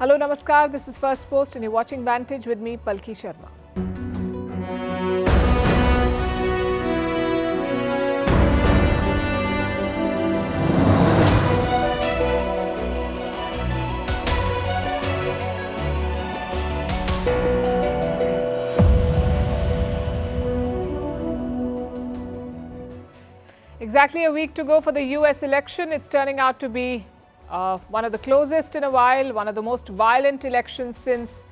Hello, Namaskar. This is Firstpost and you're watching Vantage with me, Palki Sharma. Exactly a week to go for the US election. It's turning out to be one of the closest in a while, one of the most violent elections since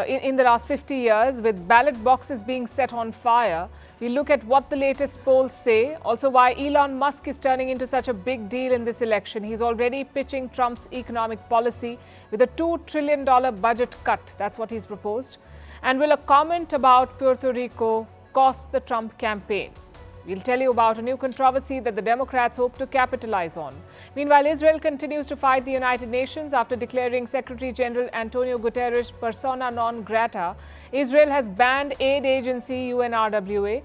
in the last 50 years, with ballot boxes being set on fire. We look at what the latest polls say, also why Elon Musk is turning into such a big deal in this election. He's already pitching Trump's economic policy with a $2 trillion budget cut. That's what he's proposed. And will a comment about Puerto Rico cost the Trump campaign? We'll tell you about a new controversy that the Democrats hope to capitalize on. Meanwhile, Israel continues to fight the United Nations after declaring Secretary General Antonio Guterres persona non grata. Israel has banned aid agency UNRWA.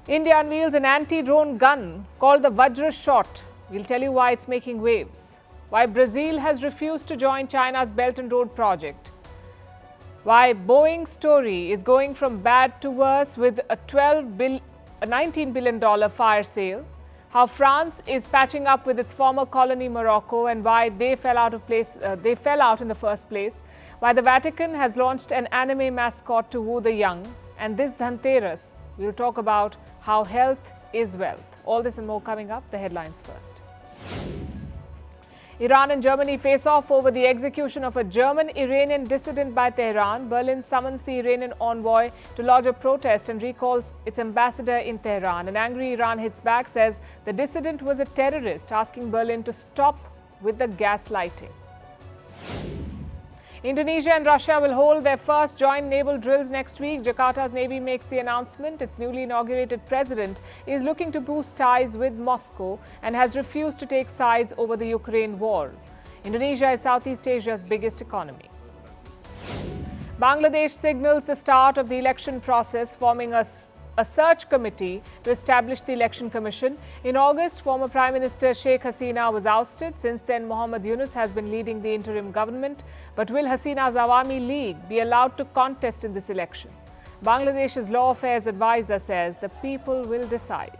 India unveils an anti-drone gun called the Vajra Shot. We'll tell you why it's making waves. Why Brazil has refused to join China's Belt and Road project. Why Boeing's story is going from bad to worse with a $19 billion fire sale, how France is patching up with its former colony Morocco and why they fell out in the first place, why the Vatican has launched an anime mascot to woo the young, and this Dhanteras, we'll talk about how health is wealth. All this and more coming up. The headlines first. Iran and Germany face off over the execution of a German-Iranian dissident by Tehran. Berlin summons the Iranian envoy to lodge a protest and recalls its ambassador in Tehran. An angry Iran hits back, says the dissident was a terrorist, asking Berlin to stop with the gaslighting. Indonesia and Russia will hold their first joint naval drills next week. Jakarta's Navy makes the announcement. Its newly inaugurated president is looking to boost ties with Moscow and has refused to take sides over the Ukraine war. Indonesia is Southeast Asia's biggest economy. Bangladesh signals the start of the election process, forming a search committee to establish the Election Commission. In August, former Prime Minister Sheikh Hasina was ousted. Since then, Mohammad Yunus has been leading the interim government. But will Hasina's Awami League be allowed to contest in this election? Bangladesh's Law Affairs advisor says the people will decide.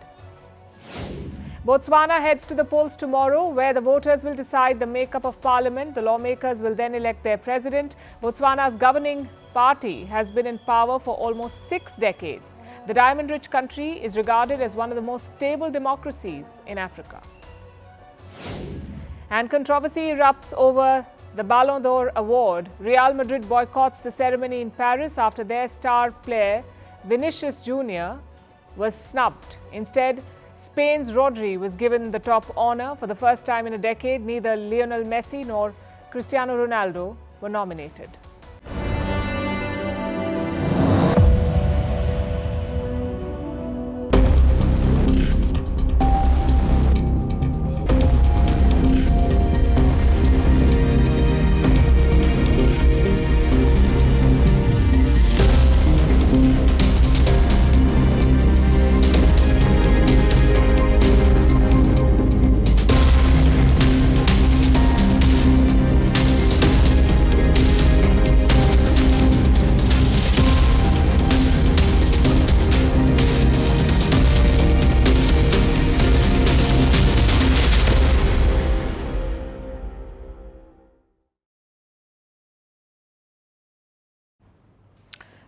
Botswana heads to the polls tomorrow, where the voters will decide the makeup of parliament. The lawmakers will then elect their president. Botswana's governing party has been in power for almost 6 decades. The diamond-rich country is regarded as one of the most stable democracies in Africa. And controversy erupts over the Ballon d'Or award. Real Madrid boycotts the ceremony in Paris after their star player, Vinicius Jr., was snubbed. Instead, Spain's Rodri was given the top honor. For the first time in a decade, neither Lionel Messi nor Cristiano Ronaldo were nominated.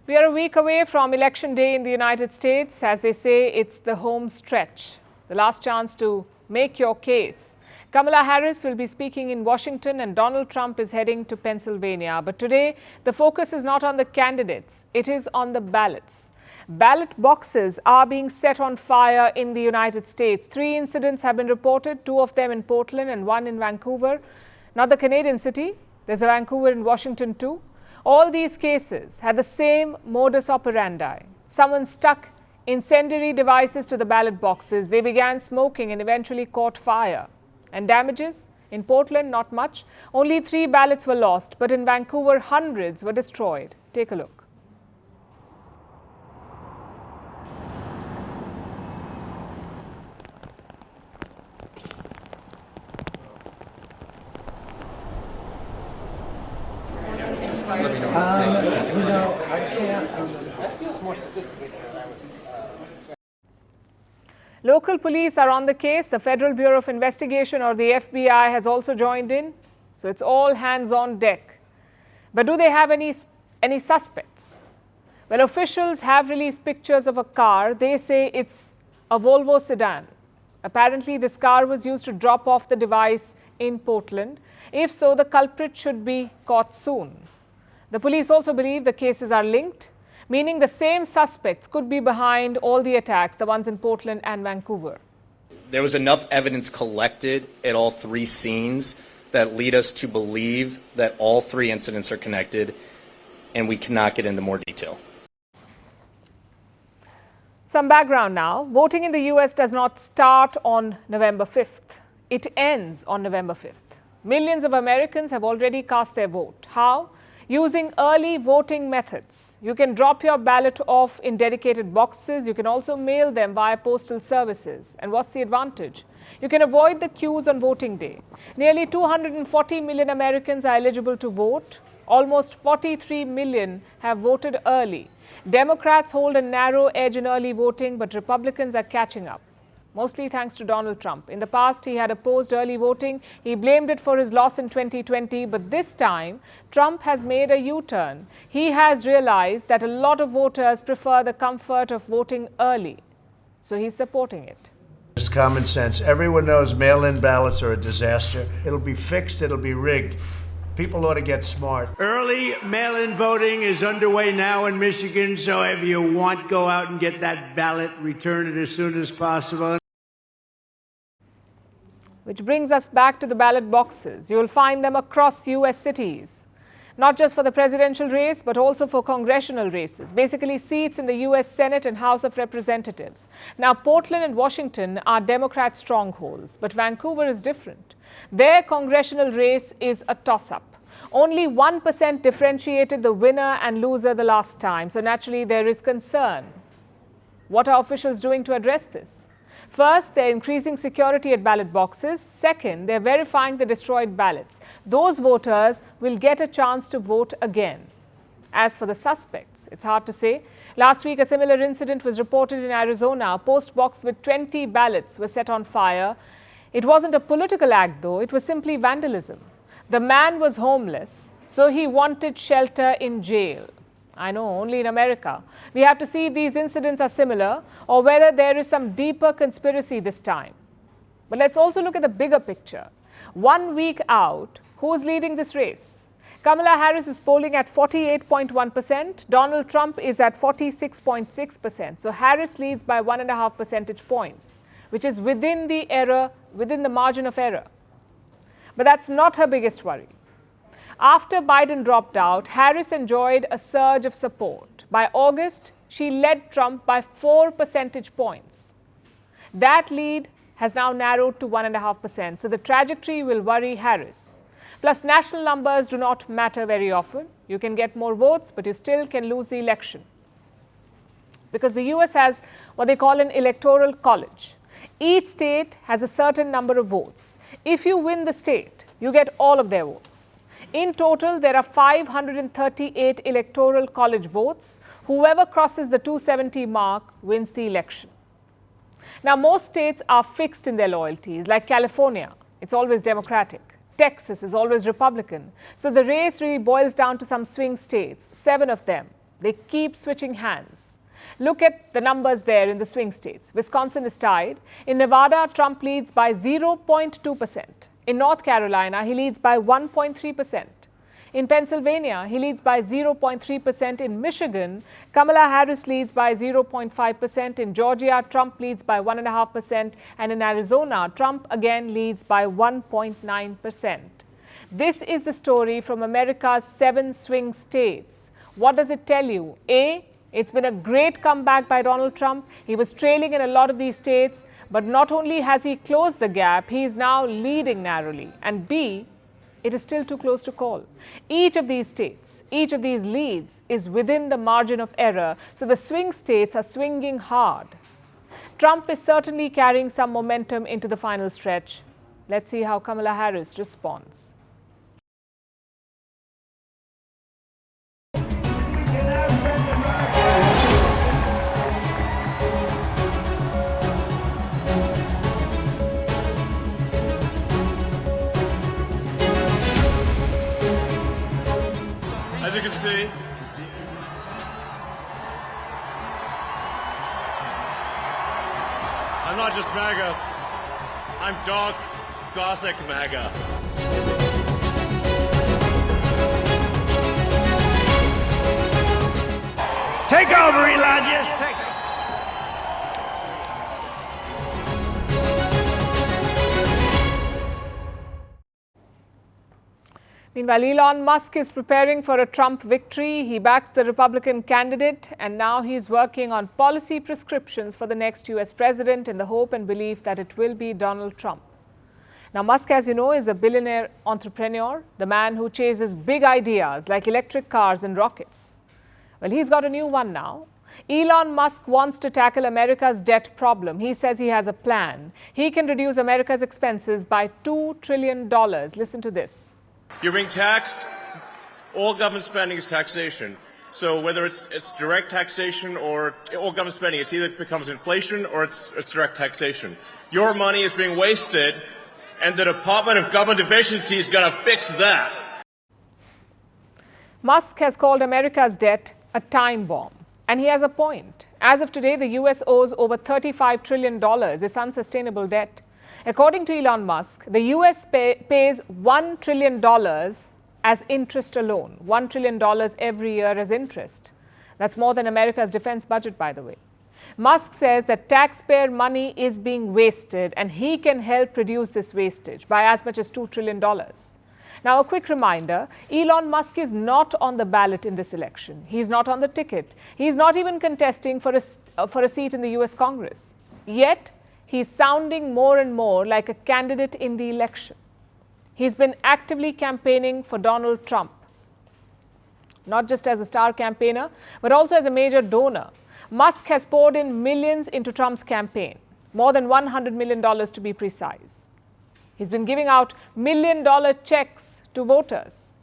We are a week away from Election Day in the United States. As they say, it's the home stretch, the last chance to make your case. Kamala Harris will be speaking in Washington and Donald Trump is heading to Pennsylvania. But today, the focus is not on the candidates, it is on the ballots. Ballot boxes are being set on fire in the United States. 3 incidents have been reported, 2 of them in Portland and 1 in Vancouver. Not the Canadian city, there's a Vancouver in Washington too. All these cases had the same modus operandi. Someone stuck incendiary devices to the ballot boxes. They began smoking and eventually caught fire. And damages? In Portland, not much. Only 3 ballots were lost, but in Vancouver, hundreds were destroyed. Take a look. I can't. That feels more sophisticated than I was. Local police are on the case. The Federal Bureau of Investigation, or the FBI, has also joined in. So it's all hands on deck. But do they have any suspects? Well, officials have released pictures of a car. They say it's a Volvo sedan. Apparently, this car was used to drop off the device in Portland. If so, the culprit should be caught soon. The police also believe the cases are linked, meaning the same suspects could be behind all the attacks, the ones in Portland and Vancouver. There was enough evidence collected at all three scenes that lead us to believe that all three incidents are connected, and we cannot get into more detail. Some background now. Voting in the US does not start on November 5th. It ends on November 5th. Millions of Americans have already cast their vote. How? Using early voting methods. You can drop your ballot off in dedicated boxes. You can also mail them via postal services. And what's the advantage? You can avoid the queues on voting day. Nearly 240 million Americans are eligible to vote. Almost 43 million have voted early. Democrats hold a narrow edge in early voting, but Republicans are catching up. Mostly thanks to Donald Trump. In the past, he had opposed early voting. He blamed it for his loss in 2020. But this time, Trump has made a U-turn. He has realized that a lot of voters prefer the comfort of voting early. So he's supporting it. It's common sense. Everyone knows mail-in ballots are a disaster. It'll be fixed. It'll be rigged. People ought to get smart. Early mail-in voting is underway now in Michigan, so if you want, go out and get that ballot, return it as soon as possible. Which brings us back to the ballot boxes. You will find them across US cities. Not just for the presidential race, but also for congressional races. Basically, seats in the US Senate and House of Representatives. Now, Portland and Washington are Democrat strongholds, but Vancouver is different. Their congressional race is a toss-up. Only 1% differentiated the winner and loser the last time. So naturally, there is concern. What are officials doing to address this? First, they're increasing security at ballot boxes. Second, they're verifying the destroyed ballots. Those voters will get a chance to vote again. As for the suspects, it's hard to say. Last week, a similar incident was reported in Arizona. A post box with 20 ballots was set on fire. It wasn't a political act, though. It was simply vandalism. The man was homeless, so he wanted shelter in jail. I know, only in America. We have to see if these incidents are similar or whether there is some deeper conspiracy this time. But let's also look at the bigger picture. 1 week out, who's leading this race? Kamala Harris is polling at 48.1%. Donald Trump is at 46.6%. So Harris leads by 1.5 percentage points, which is within the margin of error. But that's not her biggest worry. After Biden dropped out, Harris enjoyed a surge of support. By August, she led Trump by 4 percentage points. That lead has now narrowed to 1.5%, so the trajectory will worry Harris. Plus, national numbers do not matter very often. You can get more votes, but you still can lose the election. Because the US has what they call an electoral college. Each state has a certain number of votes. If you win the state, you get all of their votes. In total, there are 538 electoral college votes. Whoever crosses the 270 mark wins the election. Now, most states are fixed in their loyalties, like California. It's always Democratic. Texas is always Republican. So the race really boils down to some swing states, 7 of them. They keep switching hands. Look at the numbers there in the swing states. Wisconsin is tied. In Nevada, Trump leads by 0.2%. In North Carolina, he leads by 1.3%. In Pennsylvania, he leads by 0.3%. In Michigan, Kamala Harris leads by 0.5%. In Georgia, Trump leads by 1.5%. And in Arizona, Trump again leads by 1.9%. This is the story from America's 7 swing states. What does it tell you? A, it's been a great comeback by Donald Trump. He was trailing in a lot of these states. But not only has he closed the gap, he is now leading narrowly. And B, it is still too close to call. Each of these states, each of these leads is within the margin of error. So the swing states are swinging hard. Trump is certainly carrying some momentum into the final stretch. Let's see how Kamala Harris responds. just MAGA. I'm dark, gothic MAGA. Take over, Elon. Just take over. Meanwhile, Elon Musk is preparing for a Trump victory. He backs the Republican candidate, and now he's working on policy prescriptions for the next US president in the hope and belief that it will be Donald Trump. Now, Musk, as you know, is a billionaire entrepreneur, the man who chases big ideas like electric cars and rockets. Well, he's got a new one now. Elon Musk wants to tackle America's debt problem. He says he has a plan. He can reduce America's expenses by $2 trillion. Listen to this. You're being taxed. All government spending is taxation. So whether it's direct taxation or all government spending, it either becomes inflation or it's direct taxation. Your money is being wasted, and the Department of Government Efficiency is going to fix that. Musk has called America's debt a time bomb. And he has a point. As of today, the US owes over $35 trillion. It's unsustainable debt. According to Elon Musk, the US pays $1 trillion as interest alone. $1 trillion every year as interest. That's more than America's defense budget, by the way. Musk says that taxpayer money is being wasted, and he can help reduce this wastage by as much as $2 trillion. Now, a quick reminder, Elon Musk is not on the ballot in this election. He's not on the ticket. He's not even contesting for a seat in the US Congress. Yet, he's sounding more and more like a candidate in the election. He's been actively campaigning for Donald Trump, not just as a star campaigner, but also as a major donor. Musk has poured in millions into Trump's campaign, more than $100 million to be precise. He's been giving out million-dollar checks to voters.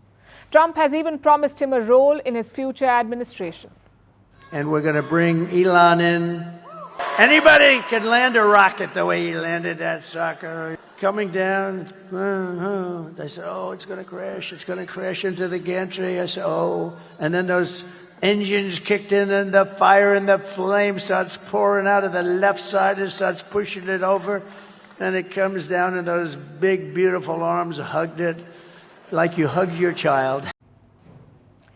Trump has even promised him a role in his future administration. And we're going to bring Elon in. Anybody can land a rocket the way he landed that sucker. Coming down, they said, oh, it's going to crash. It's going to crash into the gantry. I said, oh. And then those engines kicked in, and the fire and the flame starts pouring out of the left side and starts pushing it over. And it comes down, and those big, beautiful arms hugged it like you hugged your child.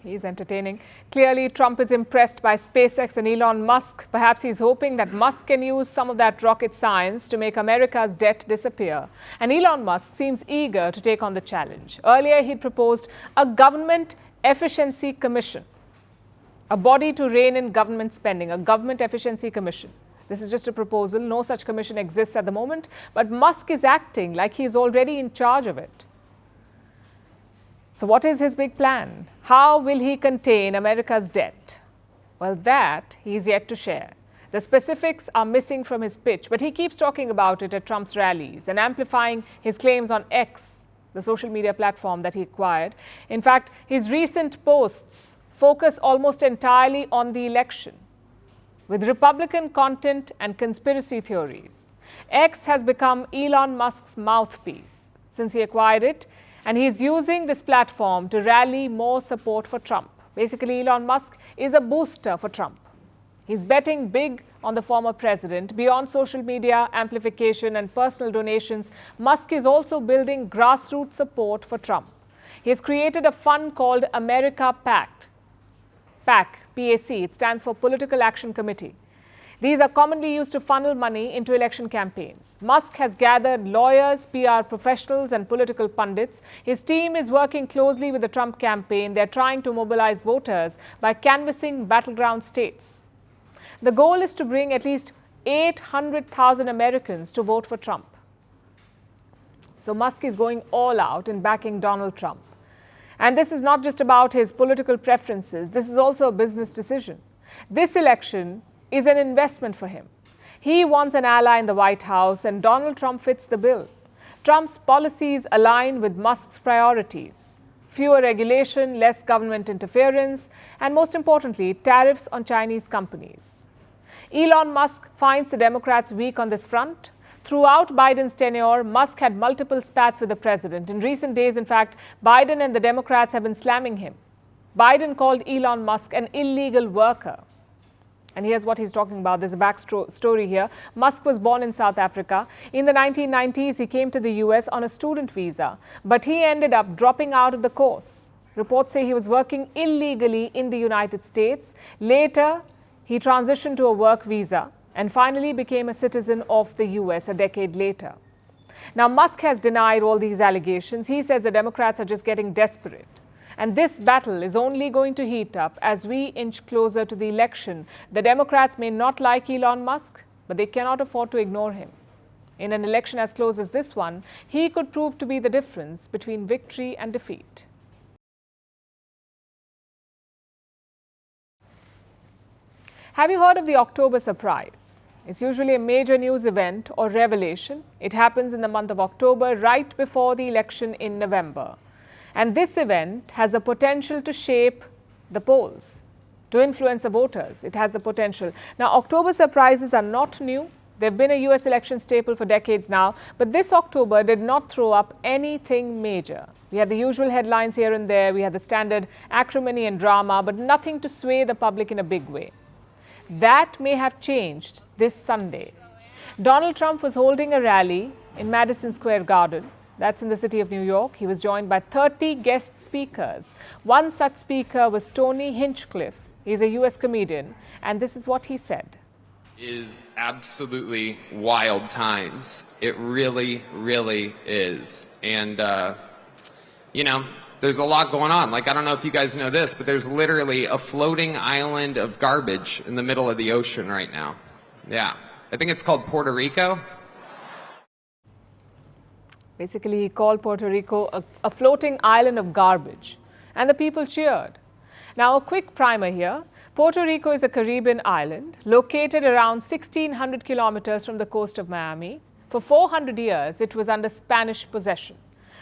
He's entertaining. Clearly, Trump is impressed by SpaceX and Elon Musk. Perhaps he's hoping that Musk can use some of that rocket science to make America's debt disappear. And Elon Musk seems eager to take on the challenge. Earlier, he proposed a government efficiency commission, a body to rein in government spending, a government efficiency commission. This is just a proposal. No such commission exists at the moment, but Musk is acting like he's already in charge of it. So what is his big plan? How will he contain America's debt? Well, that he's yet to share. The specifics are missing from his pitch, but he keeps talking about it at Trump's rallies and amplifying his claims on X, the social media platform that he acquired. In fact, his recent posts focus almost entirely on the election, with Republican content and conspiracy theories. X has become Elon Musk's mouthpiece since he acquired it, and he's using this platform to rally more support for Trump. Basically, Elon Musk is a booster for Trump. He's betting big on the former president. Beyond social media amplification and personal donations, Musk is also building grassroots support for Trump. He has created a fund called America PAC. PAC, P-A-C, it stands for Political Action Committee. These are commonly used to funnel money into election campaigns. Musk has gathered lawyers, PR professionals, and political pundits. His team is working closely with the Trump campaign. They're trying to mobilize voters by canvassing battleground states. The goal is to bring at least 800,000 Americans to vote for Trump. So Musk is going all out in backing Donald Trump. And this is not just about his political preferences. This is also a business decision. This election is an investment for him. He wants an ally in the White House, and Donald Trump fits the bill. Trump's policies align with Musk's priorities: fewer regulation, less government interference, and most importantly, tariffs on Chinese companies. Elon Musk finds the Democrats weak on this front. Throughout Biden's tenure, Musk had multiple spats with the president. In recent days, in fact, Biden and the Democrats have been slamming him. Biden called Elon Musk an illegal worker. And here's what he's talking about. There's a backstory here. Musk was born in South Africa. In the 1990s, he came to the US on a student visa, but he ended up dropping out of the course. Reports say he was working illegally in the United States. Later, he transitioned to a work visa and finally became a citizen of the US a decade later. Now, Musk has denied all these allegations. He says the Democrats are just getting desperate. And this battle is only going to heat up as we inch closer to the election. The Democrats may not like Elon Musk, but they cannot afford to ignore him. In an election as close as this one, he could prove to be the difference between victory and defeat. Have you heard of the October surprise? It's usually a major news event or revelation. It happens in the month of October, right before the election in November. And this event has the potential to shape the polls, to influence the voters. It has the potential. Now, October surprises are not new. They've been a US election staple for decades now. But this October did not throw up anything major. We had the usual headlines here and there. We had the standard acrimony and drama, but nothing to sway the public in a big way. That may have changed this Sunday. Donald Trump was holding a rally in Madison Square Garden. That's in the city of New York. He was joined by 30 guest speakers. One such speaker was Tony Hinchcliffe. He's a US comedian, and this is what he said. Is absolutely wild times. It really, really is. And, you know, there's a lot going on. Like, I don't know if you guys know this, but there's literally a floating island of garbage in the middle of the ocean right now. Yeah. I think it's called Puerto Rico. Basically, he called Puerto Rico a floating island of garbage, and the people cheered. Now, a quick primer here. Puerto Rico is a Caribbean island located around 1,600 kilometers from the coast of Miami. For 400 years, it was under Spanish possession.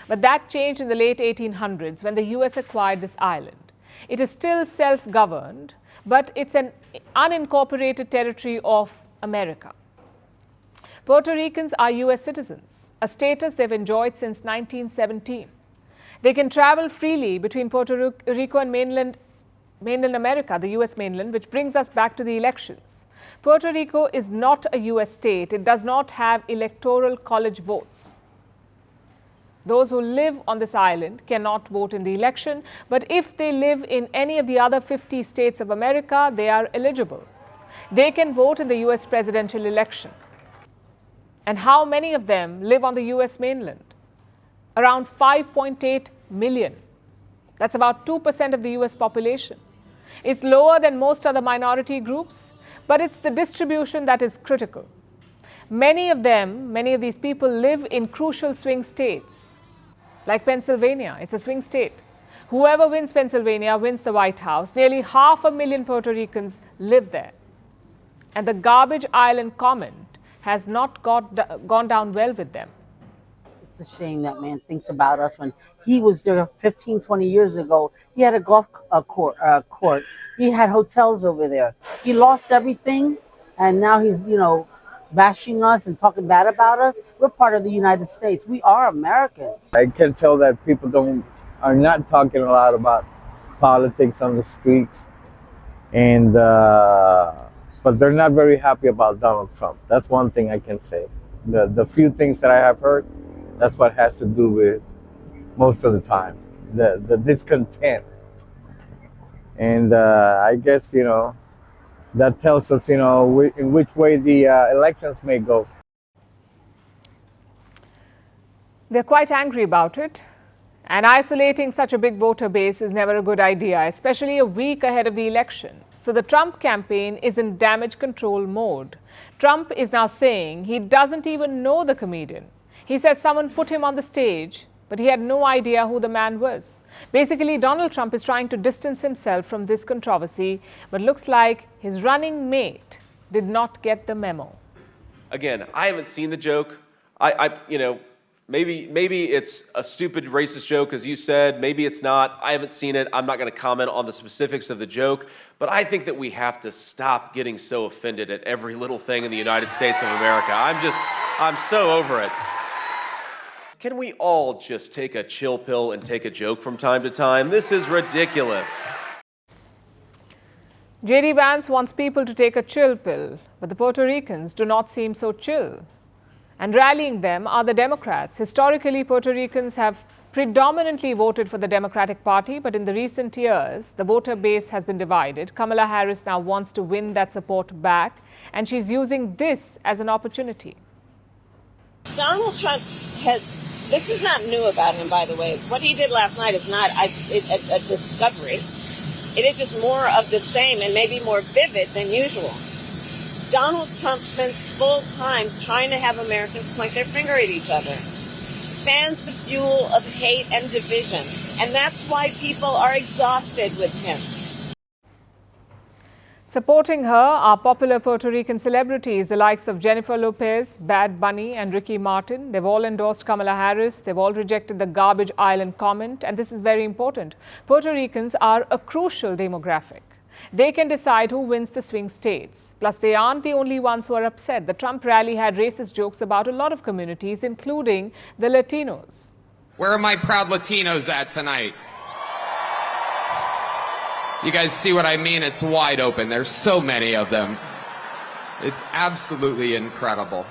But that changed in the late 1800s when the US acquired this island. It is still self-governed, but it's an unincorporated territory of America. Puerto Ricans are US citizens, a status they've enjoyed since 1917. They can travel freely between Puerto Rico and mainland America, the US mainland, which brings us back to the elections. Puerto Rico is not a US state. It does not have electoral college votes. Those who live on this island cannot vote in the election, but if they live in any of the other 50 states of America, they are eligible. They can vote in the US presidential election. And how many of them live on the US mainland? Around 5.8 million. That's about 2% of the US population. It's lower than most other minority groups, but it's the distribution that is critical. Many of these people live in crucial swing states, like Pennsylvania. It's a swing state. Whoever wins Pennsylvania wins the White House. Nearly 500,000 Puerto Ricans live there. And the garbage island comment has not gone down well with them. It's a shame that man thinks about us. When he was there 15, 20 years ago, he had a golf court. He had hotels over there. He lost everything, and now he's, bashing us and talking bad about us. We're part of the United States. We are Americans. I can tell that people are not talking a lot about politics on the streets, and but they're not very happy about Donald Trump. That's one thing I can say. The few things that I have heard, that's what has to do with most of the time, the discontent. And I guess, that tells us, in which way the elections may go. They're quite angry about it. And isolating such a big voter base is never a good idea, especially a week ahead of the election. So the Trump campaign is in damage control mode. Trump is now saying he doesn't even know the comedian. He says someone put him on the stage, but he had no idea who the man was. Basically, Donald Trump is trying to distance himself from this controversy, but looks like his running mate did not get the memo. Again, I haven't seen the joke. Maybe it's a stupid racist joke, as you said. Maybe it's not. I haven't seen it. I'm not going to comment on the specifics of the joke. But I think that we have to stop getting so offended at every little thing in the United States of America. I'm so over it. Can we all just take a chill pill and take a joke from time to time? This is ridiculous. J.D. Vance wants people to take a chill pill, but the Puerto Ricans do not seem so chill. And rallying them are the Democrats. Historically, Puerto Ricans have predominantly voted for the Democratic Party, but in the recent years, the voter base has been divided. Kamala Harris now wants to win that support back, and she's using this as an opportunity. Donald Trump this is not new about him, by the way. What he did last night is not a discovery. It is just more of the same and maybe more vivid than usual. Donald Trump spends full time trying to have Americans point their finger at each other, fans the fuel of hate and division, and that's why people are exhausted with him. Supporting her are popular Puerto Rican celebrities, the likes of Jennifer Lopez, Bad Bunny and Ricky Martin. They've all endorsed Kamala Harris. They've all rejected the garbage island comment. And this is very important. Puerto Ricans are a crucial demographic. They can decide who wins the swing states. Plus, they aren't the only ones who are upset. The Trump rally had racist jokes about a lot of communities, including the Latinos. Where are my proud Latinos at tonight? You guys see what I mean? It's wide open. There's so many of them. It's absolutely incredible.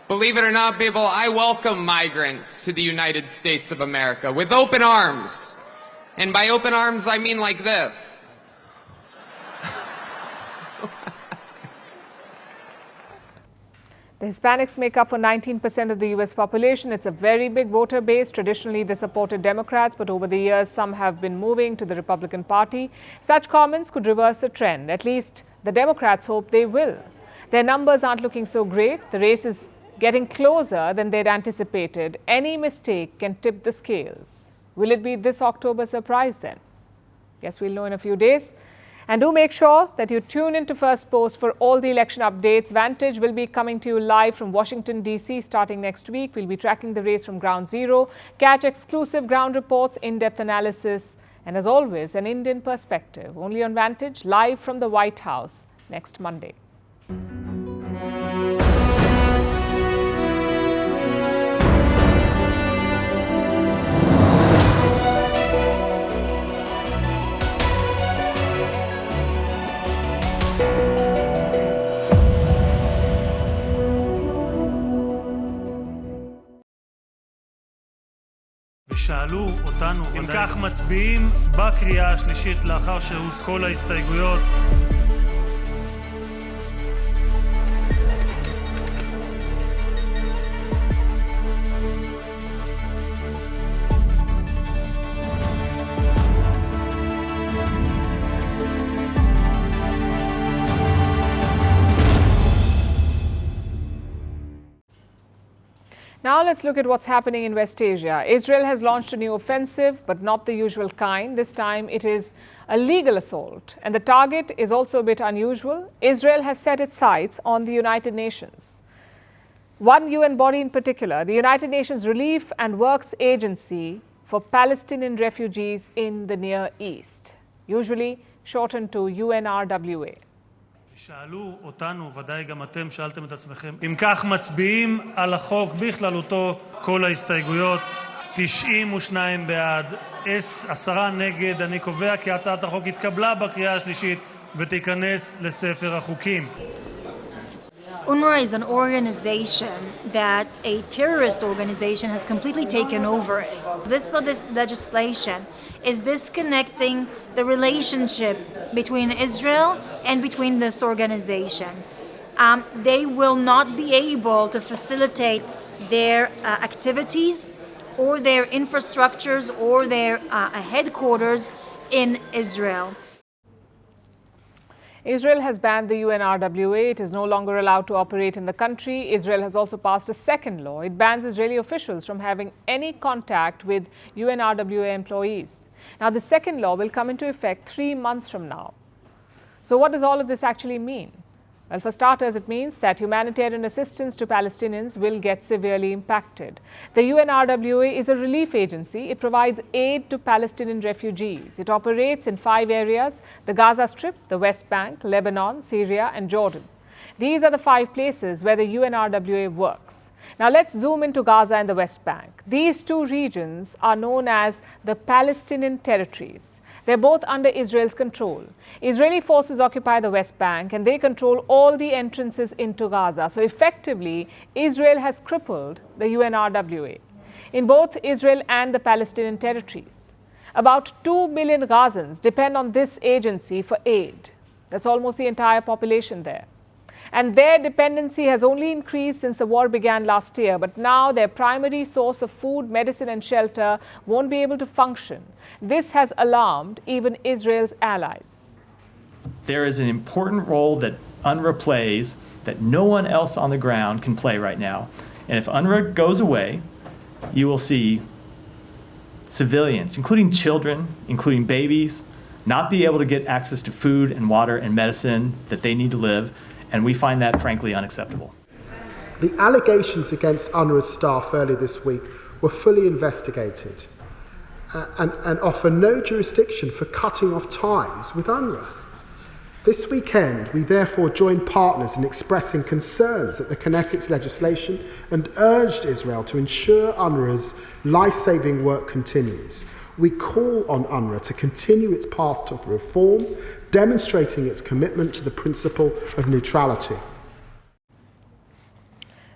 Believe it or not, people, I welcome migrants to the United States of America with open arms. And by open arms, I mean like this. The Hispanics make up for 19% of the U.S. population. It's a very big voter base. Traditionally, they supported Democrats, but over the years, some have been moving to the Republican Party. Such comments could reverse the trend. At least the Democrats hope they will. Their numbers aren't looking so great. The race is getting closer than they'd anticipated. Any mistake can tip the scales. Will it be this October surprise then? Guess we'll know in a few days. And do make sure that you tune into Firstpost for all the election updates. Vantage will be coming to you live from Washington, D.C. starting next week. We'll be tracking the race from ground zero. Catch exclusive ground reports, in-depth analysis, and as always, an Indian perspective. Only on Vantage, live from the White House next Monday. ושאלו אותנו, אם כך מצביעים בקריאה השלישית לאחר שהוסקו כל ההסתייגויות. Now let's look at what's happening in West Asia. Israel has launched a new offensive, but not the usual kind. This time it is a legal assault. And the target is also a bit unusual. Israel has set its sights on the United Nations. One UN body in particular, the United Nations Relief and Works Agency for Palestinian Refugees in the Near East, usually shortened to UNRWA. שאלו אותנו, ודאי גם אתם שאלתם את עצמכם, אם כך מצביעים על החוק בכללותו, כל ההסתייגויות, 92 בעד, 10 נגד. אני קובע כי הצעת החוק התקבלה בקריאה השלישית ותיכנס לספר החוקים. UNRWA is an organization that a terrorist organization has completely taken over it. This legislation is disconnecting the relationship between Israel and between this organization. They will not be able to facilitate their activities or their infrastructures or their headquarters in Israel. Israel has banned the UNRWA. It is no longer allowed to operate in the country. Israel has also passed a second law. It bans Israeli officials from having any contact with UNRWA employees. Now, the second law will come into effect 3 months from now. So what does all of this actually mean? Well, for starters, it means that humanitarian assistance to Palestinians will get severely impacted. The UNRWA is a relief agency. It provides aid to Palestinian refugees. It operates in 5 areas: the Gaza Strip, the West Bank, Lebanon, Syria, and Jordan. These are the 5 places where the UNRWA works. Now let's zoom into Gaza and the West Bank. These 2 regions are known as the Palestinian territories. They're both under Israel's control. Israeli forces occupy the West Bank and they control all the entrances into Gaza. So effectively, Israel has crippled the UNRWA in both Israel and the Palestinian territories. About 2 million Gazans depend on this agency for aid. That's almost the entire population there. And their dependency has only increased since the war began last year, but now their primary source of food, medicine and shelter won't be able to function. This has alarmed even Israel's allies. There is an important role that UNRWA plays that no one else on the ground can play right now. And if UNRWA goes away, you will see civilians, including children, including babies, not be able to get access to food and water and medicine that they need to live. And we find that, frankly, unacceptable. The allegations against UNRWA's staff earlier this week were fully investigated and offer no jurisdiction for cutting off ties with UNRWA. This weekend, we therefore joined partners in expressing concerns at the Knesset's legislation and urged Israel to ensure UNRWA's life-saving work continues. We call on UNRWA to continue its path to reform, demonstrating its commitment to the principle of neutrality.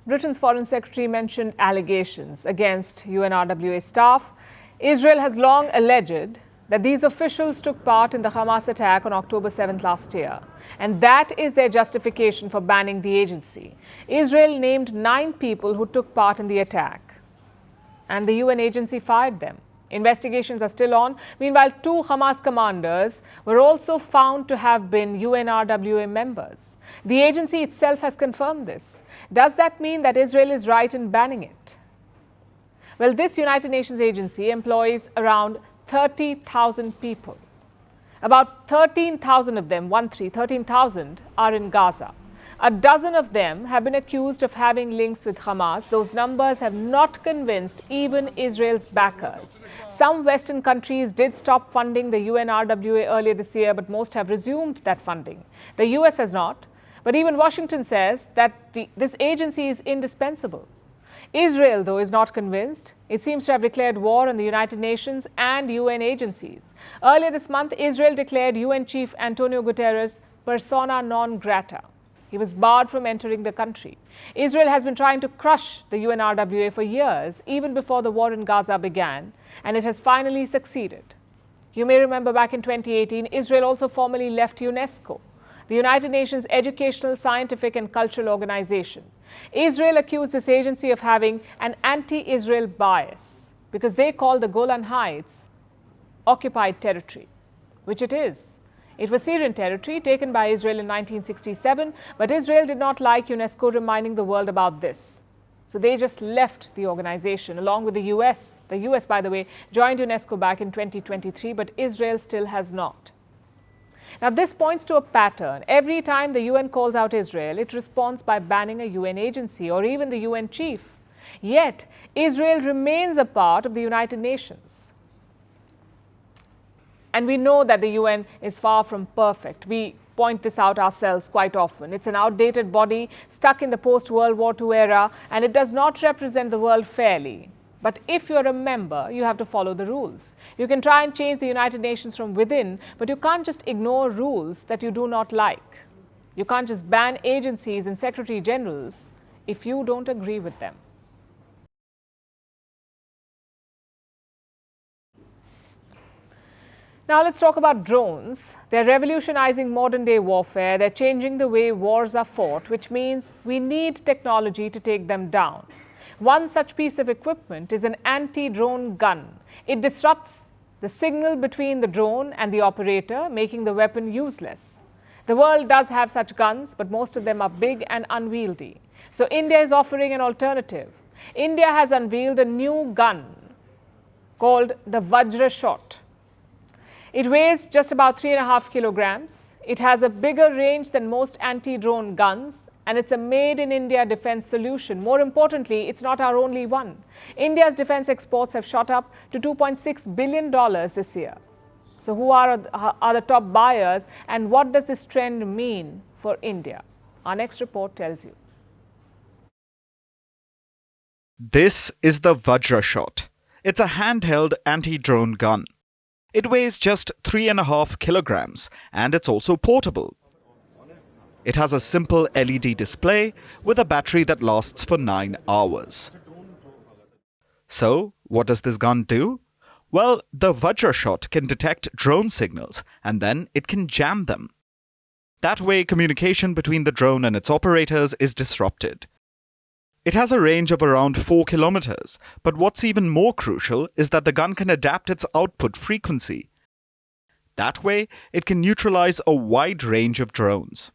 Britain's Foreign Secretary mentioned allegations against UNRWA staff. Israel has long alleged that these officials took part in the Hamas attack on October 7th last year. And that is their justification for banning the agency. Israel named 9 people who took part in the attack, and the UN agency fired them. Investigations are still on. Meanwhile, 2 Hamas commanders were also found to have been UNRWA members. The agency itself has confirmed this. Does that mean that Israel is right in banning it? Well, this United Nations agency employs around 30,000 people. About 13,000 of them, 13,000, are in Gaza. A dozen of them have been accused of having links with Hamas. Those numbers have not convinced even Israel's backers. Some Western countries did stop funding the UNRWA earlier this year, but most have resumed that funding. The US has not. But even Washington says that this agency is indispensable. Israel, though, is not convinced. It seems to have declared war on the United Nations and UN agencies. Earlier this month, Israel declared UN Chief Antonio Guterres persona non grata. He was barred from entering the country. Israel has been trying to crush the UNRWA for years, even before the war in Gaza began, and it has finally succeeded. You may remember back in 2018, Israel also formally left UNESCO, the United Nations educational, scientific and cultural organization. Israel accused this agency of having an anti-Israel bias because they call the Golan Heights occupied territory, which it is. It was Syrian territory taken by Israel in 1967, but Israel did not like UNESCO reminding the world about this. So they just left the organization along with the US. The US, by the way, joined UNESCO back in 2023, but Israel still has not. Now, this points to a pattern. Every time the UN calls out Israel, it responds by banning a UN agency or even the UN chief. Yet, Israel remains a part of the United Nations. And we know that the UN is far from perfect. We point this out ourselves quite often. It's an outdated body stuck in the post-World War II era, and it does not represent the world fairly. But if you're a member, you have to follow the rules. You can try and change the United Nations from within, but you can't just ignore rules that you do not like. You can't just ban agencies and secretary generals if you don't agree with them. Now let's talk about drones. They're revolutionizing modern-day warfare. They're changing the way wars are fought, which means we need technology to take them down. One such piece of equipment is an anti-drone gun. It disrupts the signal between the drone and the operator, making the weapon useless. The world does have such guns, but most of them are big and unwieldy. So India is offering an alternative. India has unveiled a new gun called the Vajra Shot. It weighs just about 3.5 kilograms. It has a bigger range than most anti-drone guns, and it's a made-in-India defense solution. More importantly, it's not our only one. India's defense exports have shot up to $2.6 billion this year. So who are the top buyers, and what does this trend mean for India? Our next report tells you. This is the Vajra shot. It's a handheld anti-drone gun. It weighs just 3.5 kilograms and it's also portable. It has a simple LED display with a battery that lasts for 9 hours. So, what does this gun do? Well, the Vajra shot can detect drone signals and then it can jam them. That way, communication between the drone and its operators is disrupted. It has a range of around 4 kilometers, but what's even more crucial is that the gun can adapt its output frequency. That way, it can neutralize a wide range of drones.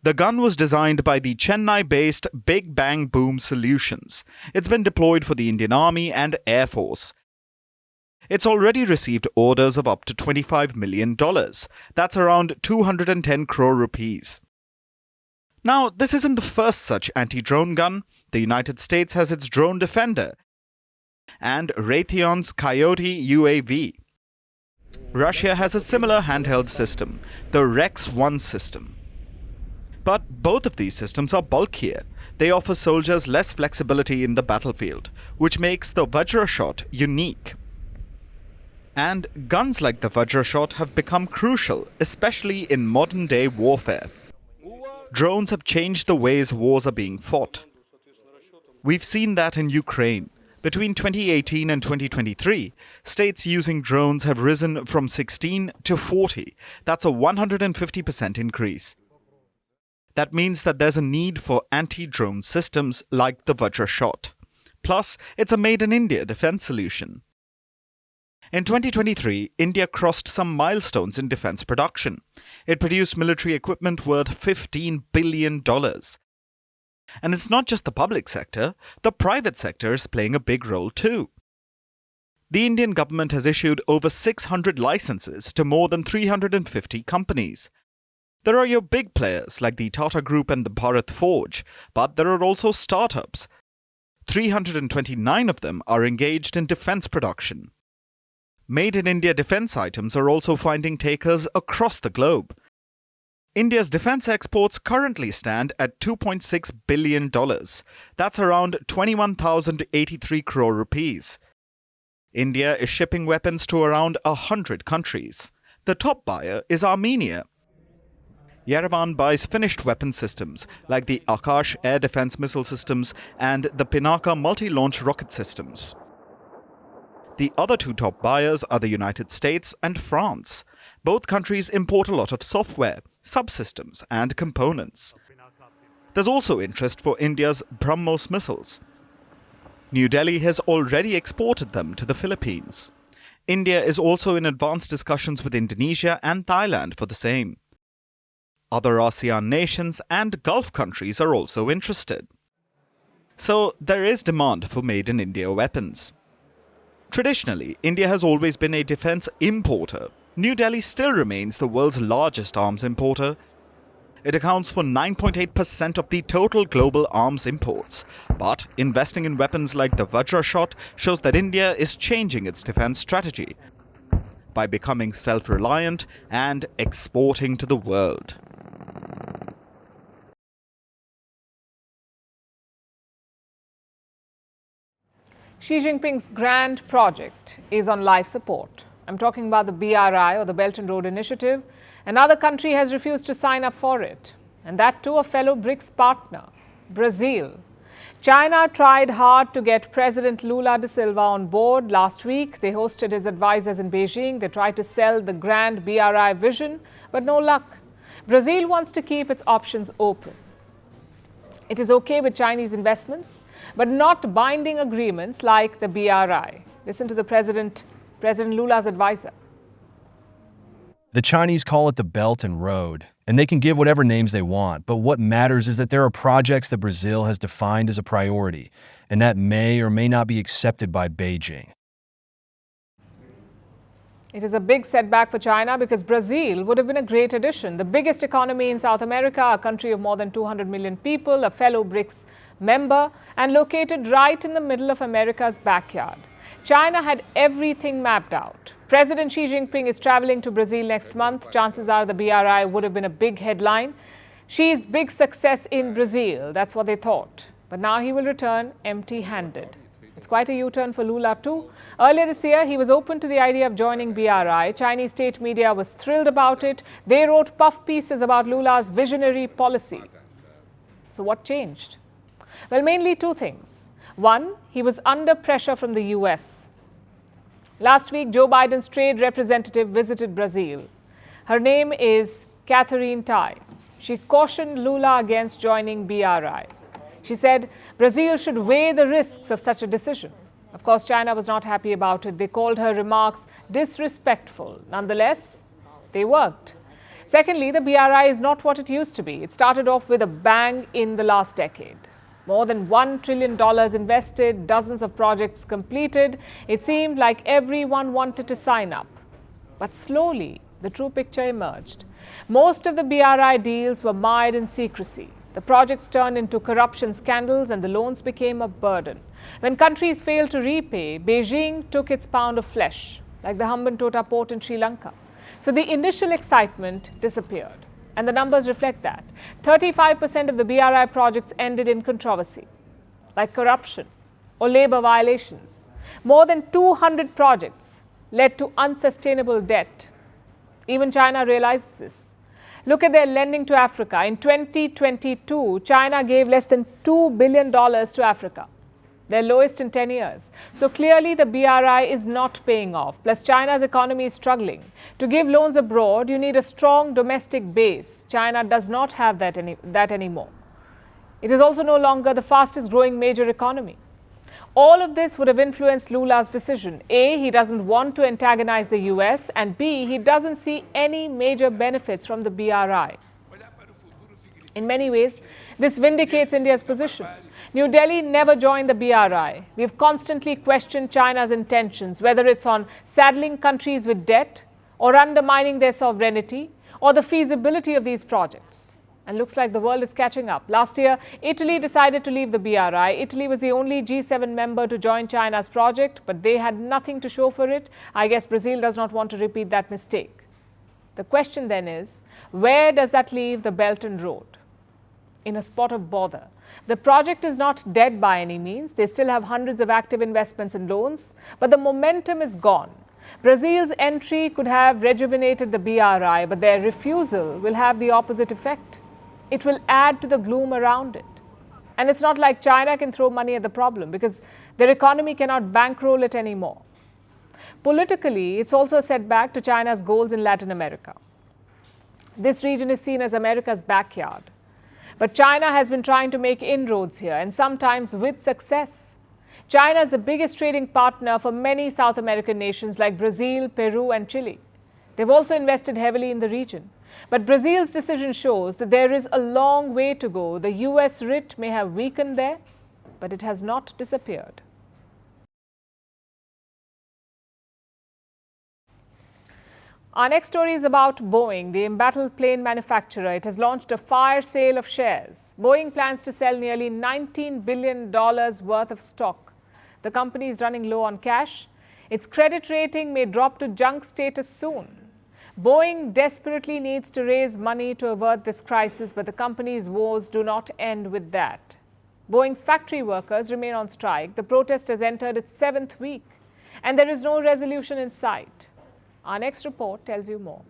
The gun was designed by the Chennai-based Big Bang Boom Solutions. It's been deployed for the Indian Army and Air Force. It's already received orders of up to $25 million. That's around 210 crore rupees. Now, this isn't the first such anti-drone gun. The United States has its Drone Defender and Raytheon's Coyote UAV. Russia has a similar handheld system, the Rex-1 system. But both of these systems are bulkier. They offer soldiers less flexibility in the battlefield, which makes the Vajra shot unique. And guns like the Vajra shot have become crucial, especially in modern-day warfare. Drones have changed the ways wars are being fought. We've seen that in Ukraine. Between 2018 and 2023, states using drones have risen from 16 to 40. That's a 150% increase. That means that there's a need for anti-drone systems like the Vajra shot. Plus, it's a made-in-India defense solution. In 2023, India crossed some milestones in defense production. It produced military equipment worth $15 billion. And it's not just the public sector, the private sector is playing a big role too. The Indian government has issued over 600 licenses to more than 350 companies. There are your big players like the Tata Group and the Bharat Forge, but there are also startups. 329 of them are engaged in defense production. Made-in-India defense items are also finding takers across the globe. India's defense exports currently stand at $2.6 billion. That's around 21,083 crore rupees. India is shipping weapons to around 100 countries. The top buyer is Armenia. Yerevan buys finished weapon systems like the Akash air defense missile systems and the Pinaka multi-launch rocket systems. The other two top buyers are the United States and France. Both countries import a lot of software, subsystems, and components. There's also interest for India's BrahMos missiles. New Delhi has already exported them to the Philippines. India is also in advanced discussions with Indonesia and Thailand for the same. Other ASEAN nations and Gulf countries are also interested. So there is demand for made-in-India weapons. Traditionally, India has always been a defense importer. New Delhi still remains the world's largest arms importer. It accounts for 9.8% of the total global arms imports. But investing in weapons like the Vajra shot shows that India is changing its defense strategy by becoming self-reliant and exporting to the world. Xi Jinping's grand project is on life support. I'm talking about the BRI, or the Belt and Road Initiative. Another country has refused to sign up for it, and that too a fellow BRICS partner, Brazil. China tried hard to get President Lula da Silva on board. Last week, they hosted his advisors in Beijing. They tried to sell the grand BRI vision, but no luck. Brazil wants to keep its options open. It is okay with Chinese investments, but not binding agreements like the BRI. Listen to the President Lula's advisor. The Chinese call it the Belt and Road, and they can give whatever names they want, but what matters is that there are projects that Brazil has defined as a priority, and that may or may not be accepted by Beijing. It is a big setback for China because Brazil would have been a great addition. The biggest economy in South America, a country of more than 200 million people, a fellow BRICS member, and located right in the middle of America's backyard. China had everything mapped out. President Xi Jinping is traveling to Brazil next month. Chances are the BRI would have been a big headline. Xi's big success in Brazil, that's what they thought. But now he will return empty-handed. It's quite a U-turn for Lula too. Earlier this year, he was open to the idea of joining BRI. Chinese state media was thrilled about it. They wrote puff pieces about Lula's visionary policy. So what changed? Well, mainly two things. One, he was under pressure from the US. Last week, Joe Biden's trade representative visited Brazil. Her name is Catherine Tai. She cautioned Lula against joining BRI. She said Brazil should weigh the risks of such a decision. Of course, China was not happy about it. They called her remarks disrespectful. Nonetheless, they worked. Secondly, the BRI is not what it used to be. It started off with a bang in the last decade. More than $1 trillion invested, dozens of projects completed. It seemed like everyone wanted to sign up. But slowly, the true picture emerged. Most of the BRI deals were mired in secrecy. The projects turned into corruption scandals and the loans became a burden. When countries failed to repay, Beijing took its pound of flesh, like the Hambantota port in Sri Lanka. So the initial excitement disappeared. And the numbers reflect that. 35% of the BRI projects ended in controversy, like corruption or labor violations. More than 200 projects led to unsustainable debt. Even China realizes this. Look at their lending to Africa. In 2022, China gave less than $2 billion to Africa, their lowest in 10 years. So clearly the BRI is not paying off. Plus, China's economy is struggling. To give loans abroad, you need a strong domestic base. China does not have that anymore. It is also no longer the fastest growing major economy. All of this would have influenced Lula's decision. A, he doesn't want to antagonize the US, and B, he doesn't see any major benefits from the BRI. In many ways, this vindicates India's position. New Delhi never joined the BRI. We've constantly questioned China's intentions, whether it's on saddling countries with debt or undermining their sovereignty or the feasibility of these projects. And looks like the world is catching up. Last year, Italy decided to leave the BRI. Italy was the only G7 member to join China's project, but they had nothing to show for it. I guess Brazil does not want to repeat that mistake. The question then is, where does that leave the Belt and Road? In a spot of bother. The project is not dead by any means. They still have hundreds of active investments and loans, but the momentum is gone. Brazil's entry could have rejuvenated the BRI, but their refusal will have the opposite effect. It will add to the gloom around it. And it's not like China can throw money at the problem because their economy cannot bankroll it anymore. Politically, it's also a setback to China's goals in Latin America. This region is seen as America's backyard. But China has been trying to make inroads here, and sometimes with success. China is the biggest trading partner for many South American nations like Brazil, Peru, and Chile. They've also invested heavily in the region. But Brazil's decision shows that there is a long way to go. The US writ may have weakened there, but it has not disappeared. Our next story is about Boeing, the embattled plane manufacturer. It has launched a fire sale of shares. Boeing plans to sell nearly $19 billion worth of stock. The company is running low on cash. Its credit rating may drop to junk status soon. Boeing desperately needs to raise money to avert this crisis, but the company's woes do not end with that. Boeing's factory workers remain on strike. The protest has entered its 7th week, and there is no resolution in sight. Our next report tells you more.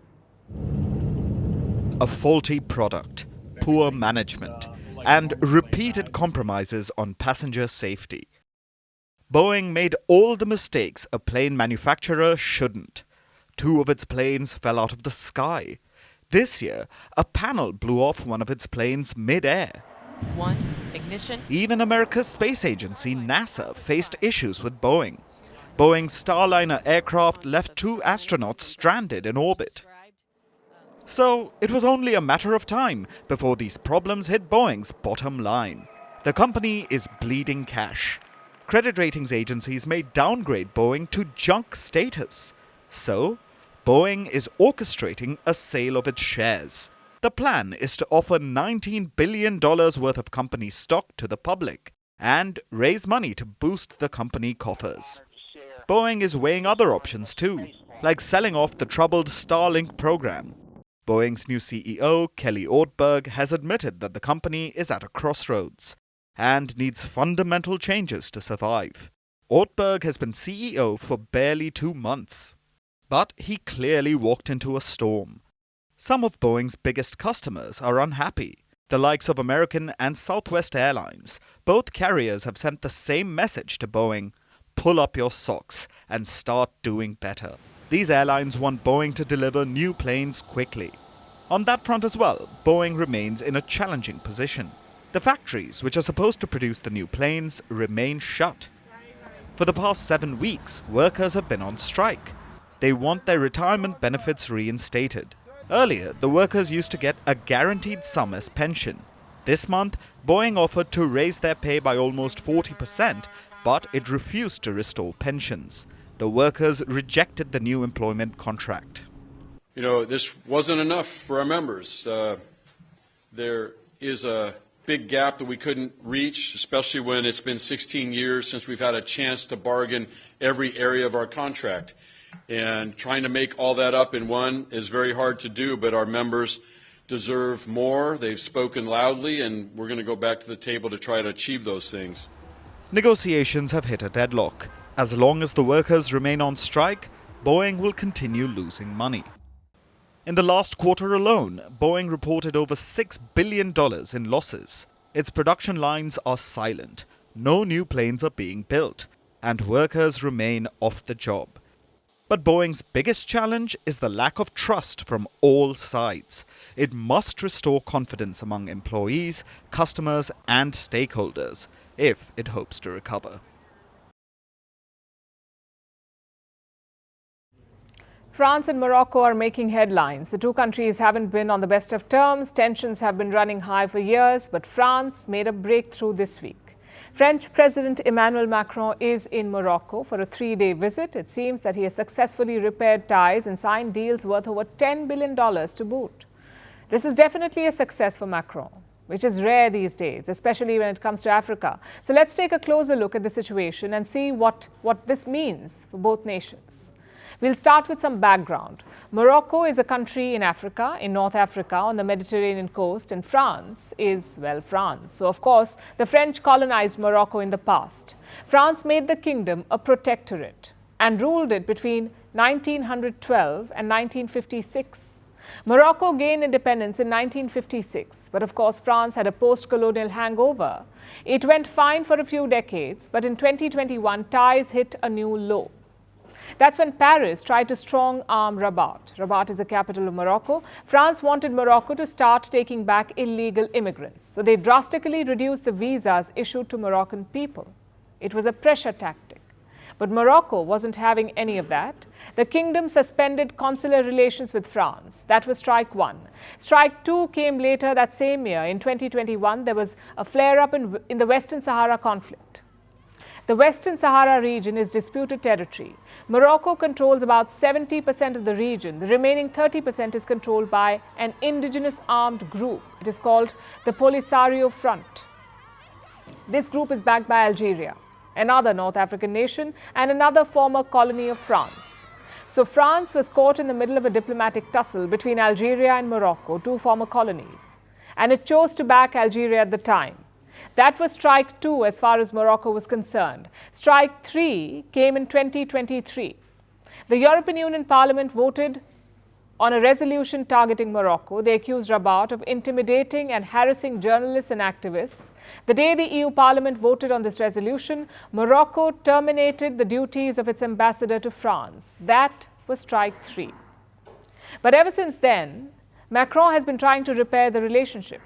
A faulty product, poor management, and repeated compromises on passenger safety. Boeing made all the mistakes a plane manufacturer shouldn't. 2 of its planes fell out of the sky. This year, a panel blew off one of its planes mid-air. 1, ignition. Even America's space agency, NASA, faced issues with Boeing. Boeing's Starliner aircraft left 2 astronauts stranded in orbit. So, it was only a matter of time before these problems hit Boeing's bottom line. The company is bleeding cash. Credit ratings agencies may downgrade Boeing to junk status. So, Boeing is orchestrating a sale of its shares. The plan is to offer $19 billion worth of company stock to the public and raise money to boost the company coffers. Boeing is weighing other options too, like selling off the troubled Starlink program. Boeing's new CEO, Kelly Ortberg, has admitted that the company is at a crossroads and needs fundamental changes to survive. Ortberg has been CEO for barely 2 months, but he clearly walked into a storm. Some of Boeing's biggest customers are unhappy. The likes of American and Southwest Airlines, both carriers have sent the same message to Boeing: pull up your socks and start doing better. These airlines want Boeing to deliver new planes quickly. On that front as well, Boeing remains in a challenging position. The factories, which are supposed to produce the new planes, remain shut. For the past 7 weeks, workers have been on strike. They want their retirement benefits reinstated. Earlier, the workers used to get a guaranteed sum as pension. This month, Boeing offered to raise their pay by almost 40%, but it refused to restore pensions. The workers rejected the new employment contract. You know, this wasn't enough for our members. There is a big gap that we couldn't reach, especially when it's been 16 years since we've had a chance to bargain every area of our contract. And trying to make all that up in one is very hard to do, but our members deserve more. They've spoken loudly, and we're going to go back to the table to try to achieve those things. Negotiations have hit a deadlock. As long as the workers remain on strike, Boeing will continue losing money. In the last quarter alone, Boeing reported over $6 billion in losses. Its production lines are silent, no new planes are being built, and workers remain off the job. But Boeing's biggest challenge is the lack of trust from all sides. It must restore confidence among employees, customers, and stakeholders if it hopes to recover. France and Morocco are making headlines. The two countries haven't been on the best of terms. Tensions have been running high for years, but France made a breakthrough this week. French President Emmanuel Macron is in Morocco for a 3-day visit. It seems that he has successfully repaired ties and signed deals worth over $10 billion to boot. This is definitely a success for Macron, which is rare these days, especially when it comes to Africa. So let's take a closer look at the situation and see what this means for both nations. We'll start with some background. Morocco is a country in Africa, in North Africa, on the Mediterranean coast, and France is, well, France. So, of course, the French colonized Morocco in the past. France made the kingdom a protectorate and ruled it between 1912 and 1956. Morocco gained independence in 1956, but of course France had a post-colonial hangover. It went fine for a few decades, but in 2021 ties hit a new low. That's when Paris tried to strong-arm Rabat. Rabat is the capital of Morocco. France wanted Morocco to start taking back illegal immigrants, so they drastically reduced the visas issued to Moroccan people. It was a pressure tactic. But Morocco wasn't having any of that. The kingdom suspended consular relations with France. That was strike one. Strike two came later that same year. In 2021, there was a flare-up in the Western Sahara conflict. The Western Sahara region is disputed territory. Morocco controls about 70% of the region. The remaining 30% is controlled by an indigenous armed group. It is called the Polisario Front. This group is backed by Algeria, another North African nation, and another former colony of France. So France was caught in the middle of a diplomatic tussle between Algeria and Morocco, two former colonies. And it chose to back Algeria at the time. That was strike two as far as Morocco was concerned. Strike three came in 2023. The European Union Parliament voted on a resolution targeting Morocco. They accused Rabat of intimidating and harassing journalists and activists. The day the EU Parliament voted on this resolution, Morocco terminated the duties of its ambassador to France. That was strike three. But ever since then, Macron has been trying to repair the relationship.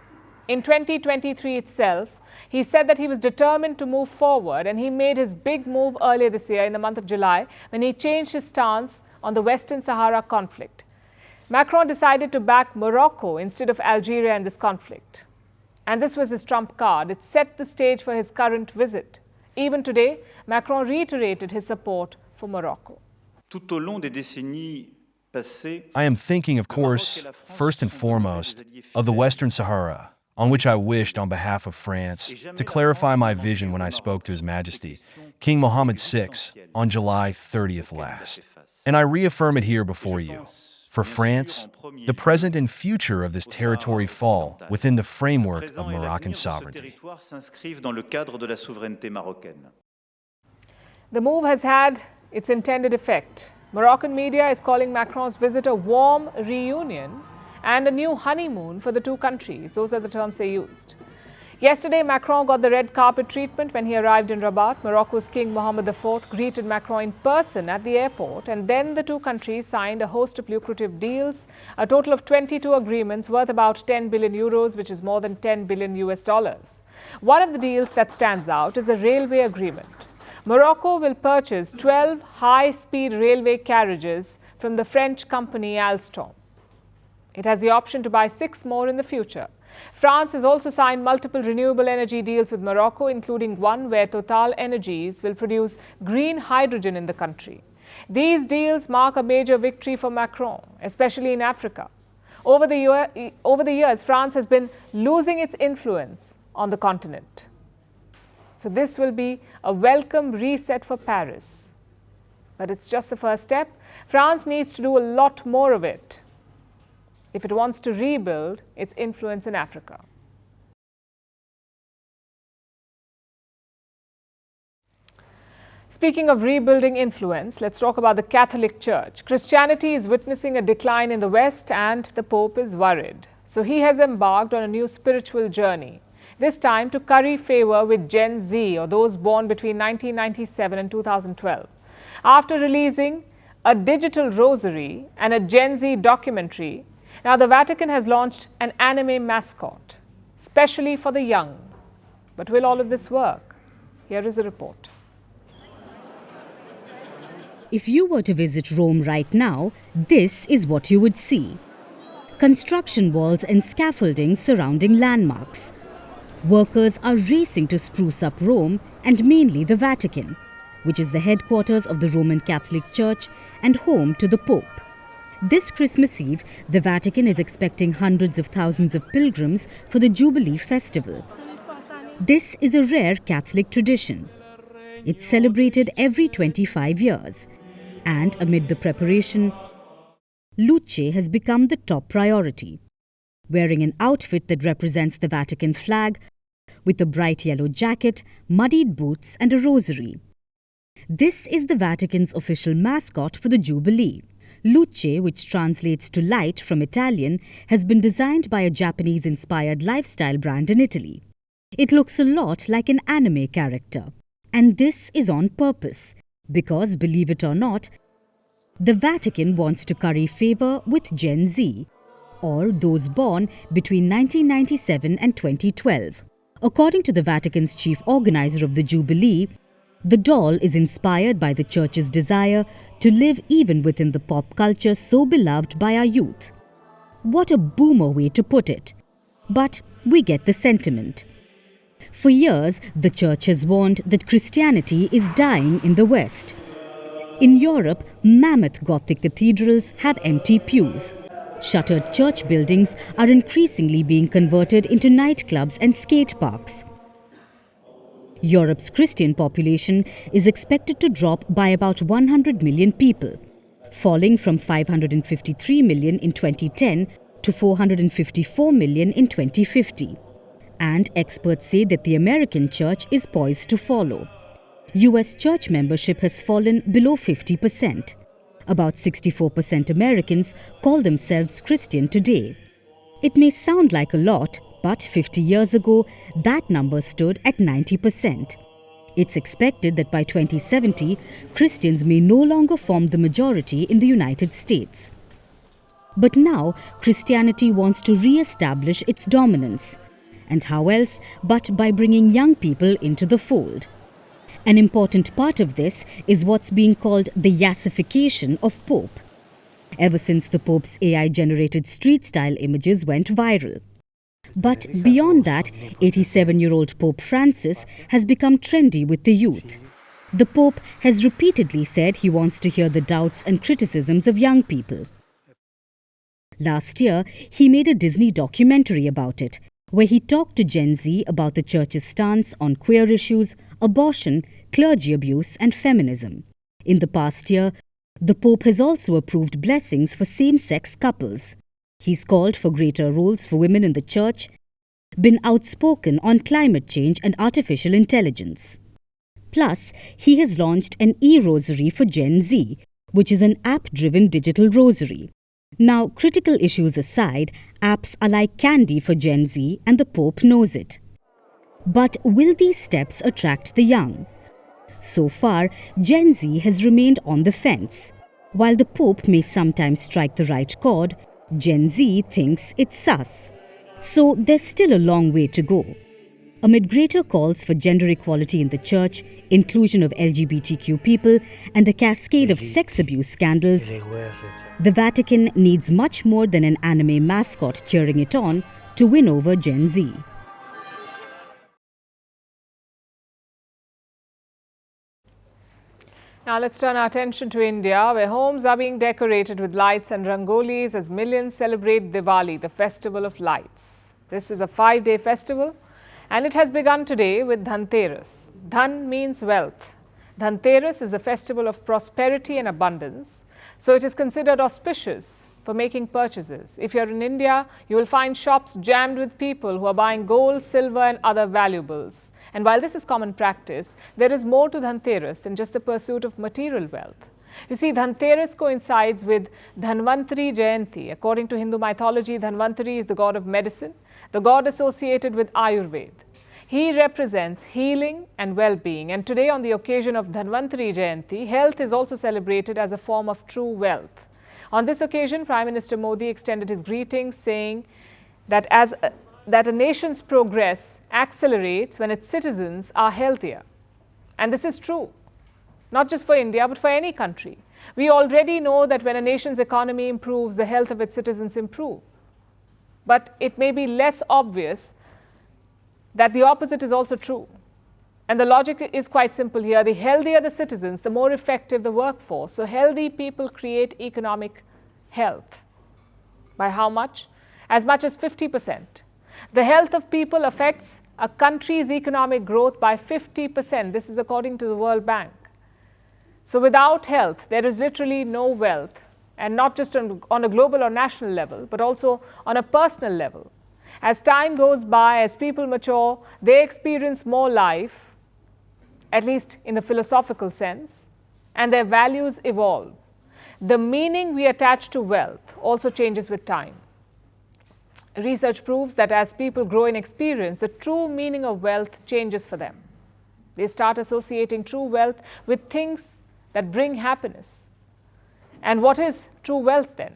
In 2023 itself, he said that he was determined to move forward, and he made his big move earlier this year in the month of July when he changed his stance on the Western Sahara conflict. Macron decided to back Morocco instead of Algeria in this conflict. And this was his trump card. It set the stage for his current visit. Even today, Macron reiterated his support for Morocco. I am thinking, of course, first and foremost, of the Western Sahara, on which I wished, on behalf of France, to clarify my vision when I spoke to His Majesty, King Mohammed VI, on July 30th last. And I reaffirm it here before you. For France, the present and future of this territory fall within the framework of Moroccan sovereignty. The move has had its intended effect. Moroccan media is calling Macron's visit a warm reunion and a new honeymoon for the two countries. Those are the terms they used. Yesterday, Macron got the red carpet treatment when he arrived in Rabat. Morocco's King Mohammed IV greeted Macron in person at the airport, and then the two countries signed a host of lucrative deals, a total of 22 agreements worth about 10 billion euros, which is more than 10 billion US dollars. One of the deals that stands out is a railway agreement. Morocco will purchase 12 high-speed railway carriages from the French company Alstom. It has the option to buy 6 more in the future. France has also signed multiple renewable energy deals with Morocco, including one where Total Energies will produce green hydrogen in the country. These deals mark a major victory for Macron, especially in Africa. Over the years, France has been losing its influence on the continent. So this will be a welcome reset for Paris. But it's just the first step. France needs to do a lot more of it if it wants to rebuild its influence in Africa. Speaking of rebuilding influence, let's talk about the Catholic Church. Christianity is witnessing a decline in the West, and the Pope is worried. So he has embarked on a new spiritual journey, this time to curry favor with Gen Z, or those born between 1997 and 2012. After releasing a digital rosary and a Gen Z documentary, now the Vatican has launched an anime mascot, specially for the young. But will all of this work? Here is a report. If you were to visit Rome right now, this is what you would see. Construction walls and scaffolding surrounding landmarks. Workers are racing to spruce up Rome, and mainly the Vatican, which is the headquarters of the Roman Catholic Church and home to the Pope. This Christmas Eve, the Vatican is expecting hundreds of thousands of pilgrims for the Jubilee festival. This is a rare Catholic tradition. It's celebrated every 25 years. And amid the preparation, Luce has become the top priority. Wearing an outfit that represents the Vatican flag, with a bright yellow jacket, muddied boots and a rosary. This is the Vatican's official mascot for the Jubilee. Luce, which translates to light from Italian, has been designed by a Japanese-inspired lifestyle brand in Italy. It looks a lot like an anime character. And this is on purpose, because, believe it or not, the Vatican wants to curry favor with Gen Z, or those born between 1997 and 2012. According to the Vatican's chief organizer of the Jubilee, the doll is inspired by the Church's desire to live even within the pop culture so beloved by our youth. What a boomer way to put it. But we get the sentiment. For years, the Church has warned that Christianity is dying in the West. In Europe, mammoth Gothic cathedrals have empty pews. Shuttered church buildings are increasingly being converted into nightclubs and skate parks. Europe's Christian population is expected to drop by about 100 million people, falling from 553 million in 2010 to 454 million in 2050. And experts say that the American church is poised to follow. US church membership has fallen below 50%. About 64% Americans call themselves Christian today. It may sound like a lot, but 50 years ago, that number stood at 90%. It's expected that by 2070, Christians may no longer form the majority in the United States. But now, Christianity wants to re-establish its dominance. And how else but by bringing young people into the fold? An important part of this is what's being called the yassification of Pope. Ever since the Pope's AI-generated street-style images went viral. But beyond that, 87-year-old Pope Francis has become trendy with the youth. The Pope has repeatedly said he wants to hear the doubts and criticisms of young people. Last year, he made a Disney documentary about it, where he talked to Gen Z about the Church's stance on queer issues, abortion, clergy abuse and feminism. In the past year, The Pope has also approved blessings for same-sex couples. He's called for greater roles for women in the church, been outspoken on climate change and artificial intelligence. Plus, he has launched an e-rosary for Gen Z, which is an app-driven digital rosary. Now, critical issues aside, apps are like candy for Gen Z and the Pope knows it. But will these steps attract the young? So far, Gen Z has remained on the fence. While the Pope may sometimes strike the right chord, Gen Z thinks it's sus. So there's still a long way to go. Amid greater calls for gender equality in the church, inclusion of LGBTQ people, and a cascade of sex abuse scandals, the Vatican needs much more than an anime mascot cheering it on to win over Gen Z. Now let's turn our attention to India, where homes are being decorated with lights and rangolis as millions celebrate Diwali, the festival of lights. This is a 5-day festival and it has begun today with Dhanteras. Dhan means wealth. Dhanteras is a festival of prosperity and abundance, so it is considered auspicious for making purchases. If you're in India, you will find shops jammed with people who are buying gold, silver and other valuables. And while this is common practice, there is more to Dhanteras than just the pursuit of material wealth. You see, Dhanteras coincides with Dhanvantari Jayanti. According to Hindu mythology, Dhanvantari is the god of medicine, the god associated with Ayurveda. He represents healing and well-being. And today, on the occasion of Dhanvantari Jayanti, health is also celebrated as a form of true wealth. On this occasion, Prime Minister Modi extended his greetings, saying that a nation's progress accelerates when its citizens are healthier. And this is true, not just for India, but for any country. We already know that when a nation's economy improves, the health of its citizens improve. But it may be less obvious that the opposite is also true. And the logic is quite simple here. The healthier the citizens, the more effective the workforce. So healthy people create economic health. By how much? As much as 50%. The health of people affects a country's economic growth by 50%. This is according to the World Bank. So without health, there is literally no wealth. And not just on a global or national level, but also on a personal level. As time goes by, as people mature, they experience more life, at least in the philosophical sense, and their values evolve. The meaning we attach to wealth also changes with time. Research proves that as people grow in experience, the true meaning of wealth changes for them. They start associating true wealth with things that bring happiness. And what is true wealth then?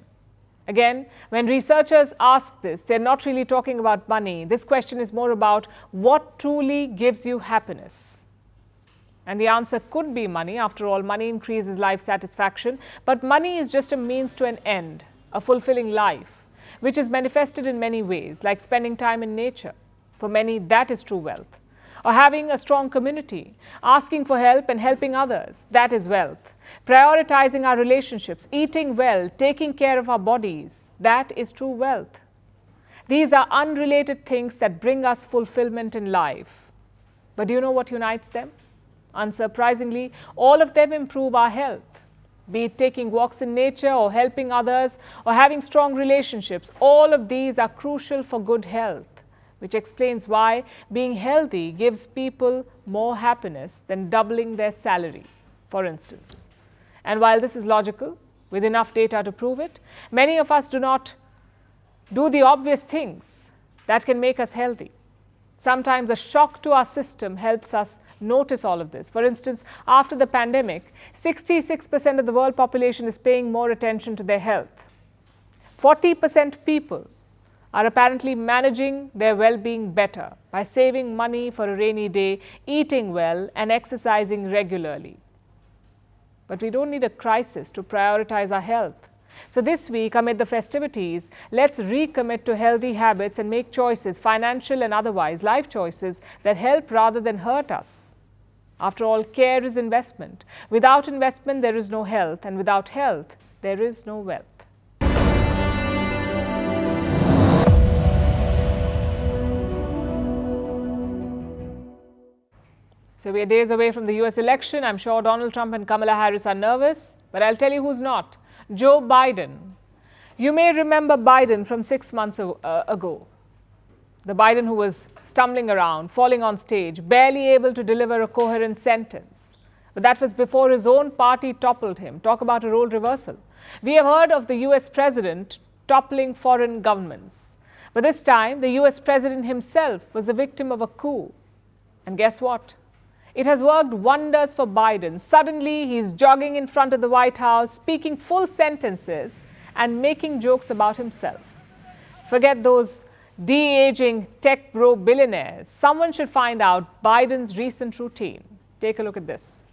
Again, when researchers ask this, they're not really talking about money. This question is more about what truly gives you happiness. And the answer could be money. After all, money increases life satisfaction. But money is just a means to an end, a fulfilling life, which is manifested in many ways, like spending time in nature. For many, that is true wealth. Or having a strong community, asking for help and helping others, that is wealth. Prioritizing our relationships, eating well, taking care of our bodies, that is true wealth. These are unrelated things that bring us fulfillment in life. But do you know what unites them? Unsurprisingly, all of them improve our health. Be it taking walks in nature or helping others or having strong relationships, all of these are crucial for good health, which explains why being healthy gives people more happiness than doubling their salary, for instance. And while this is logical, with enough data to prove it, many of us do not do the obvious things that can make us healthy. Sometimes a shock to our system helps us notice all of this. For instance, after the pandemic, 66% of the world population is paying more attention to their health. 40% people are apparently managing their well-being better by saving money for a rainy day, eating well, and exercising regularly. But we don't need a crisis to prioritize our health. So this week, amid the festivities, let's recommit to healthy habits and make choices, financial and otherwise, life choices that help rather than hurt us. After all, care is investment. Without investment, there is no health, and without health, there is no wealth. So we are days away from the US election. I'm sure Donald Trump and Kamala Harris are nervous, but I'll tell you who's not. Joe Biden. You may remember Biden from 6 months ago. The Biden who was stumbling around, falling on stage, barely able to deliver a coherent sentence. But that was before his own party toppled him. Talk about a role reversal. We have heard of the US president toppling foreign governments. But this time, the US president himself was the victim of a coup. And guess what? It has worked wonders for Biden. Suddenly, he's jogging in front of the White House, speaking full sentences and making jokes about himself. Forget those de-aging tech bro billionaires. Someone should find out Biden's recent routine. Take a look at this.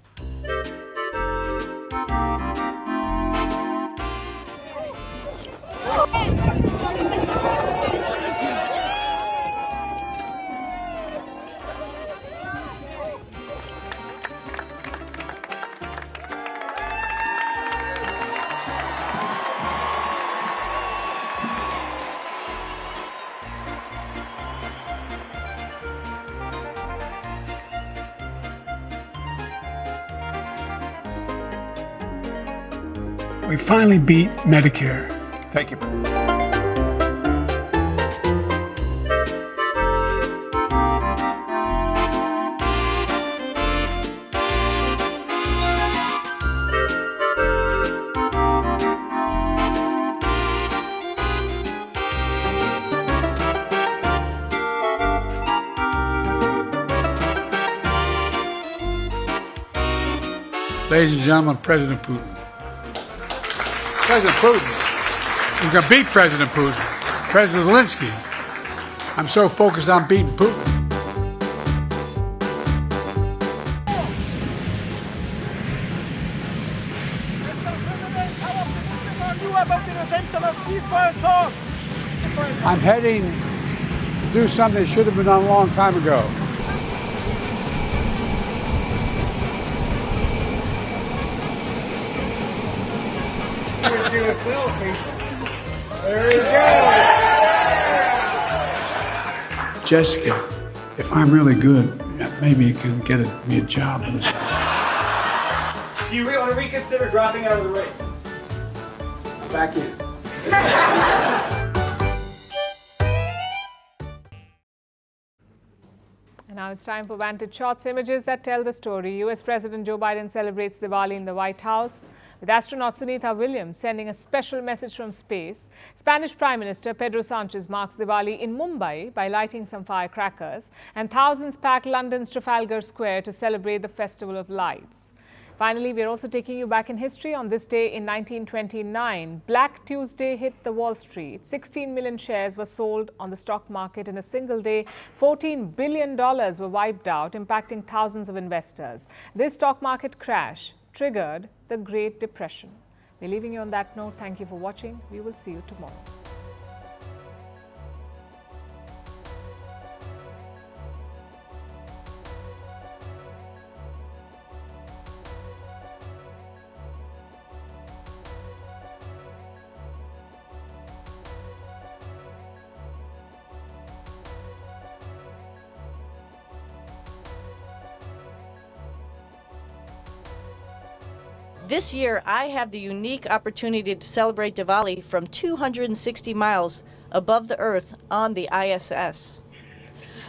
We finally beat Medicare. Thank you. Ladies and gentlemen, President Putin. President Putin. He's going to beat President Putin. President Zelensky. I'm so focused on beating Putin. I'm heading to do something that should have been done a long time ago. There you go. Jessica, if I'm really good, maybe you can get me a job. Do you want to reconsider dropping out of the race? Back in. And now it's time for Vantage Shots, images that tell the story. US President Joe Biden celebrates Diwali in the White House, with astronaut Sunita Williams sending a special message from space. Spanish Prime Minister Pedro Sanchez marks Diwali in Mumbai by lighting some firecrackers, and thousands pack London's Trafalgar Square to celebrate the Festival of Lights. Finally, we're also taking you back in history. On this day in 1929, Black Tuesday hit the Wall Street. 16 million shares were sold on the stock market in a single day. $14 billion were wiped out, impacting thousands of investors. This stock market crash triggered the Great Depression. We're leaving you on that note. Thank you for watching. We will see you tomorrow. This year, I have the unique opportunity to celebrate Diwali from 260 miles above the Earth on the ISS.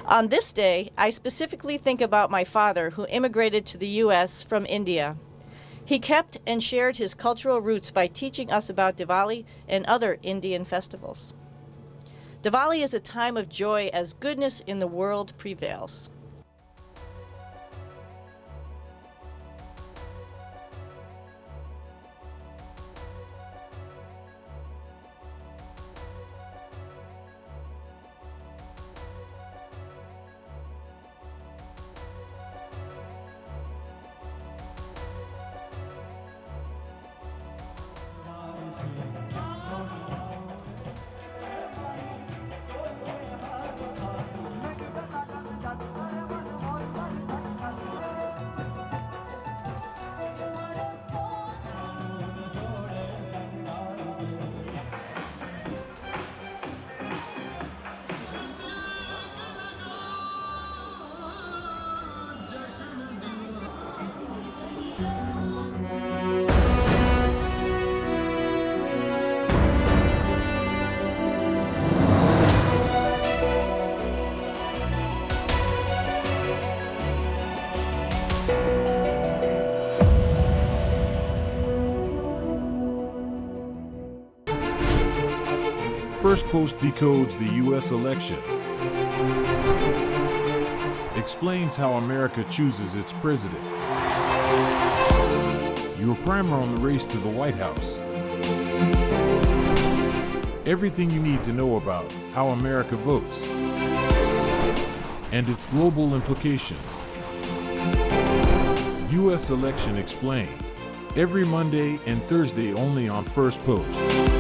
On this day, I specifically think about my father, who immigrated to the U.S. from India. He kept and shared his cultural roots by teaching us about Diwali and other Indian festivals. Diwali is a time of joy as goodness in the world prevails. Firstpost decodes the U.S. election, explains how America chooses its president. Your primer on the race to the White House. Everything you need to know about how America votes and its global implications. U.S. Election Explained. Every Monday and Thursday only on Firstpost.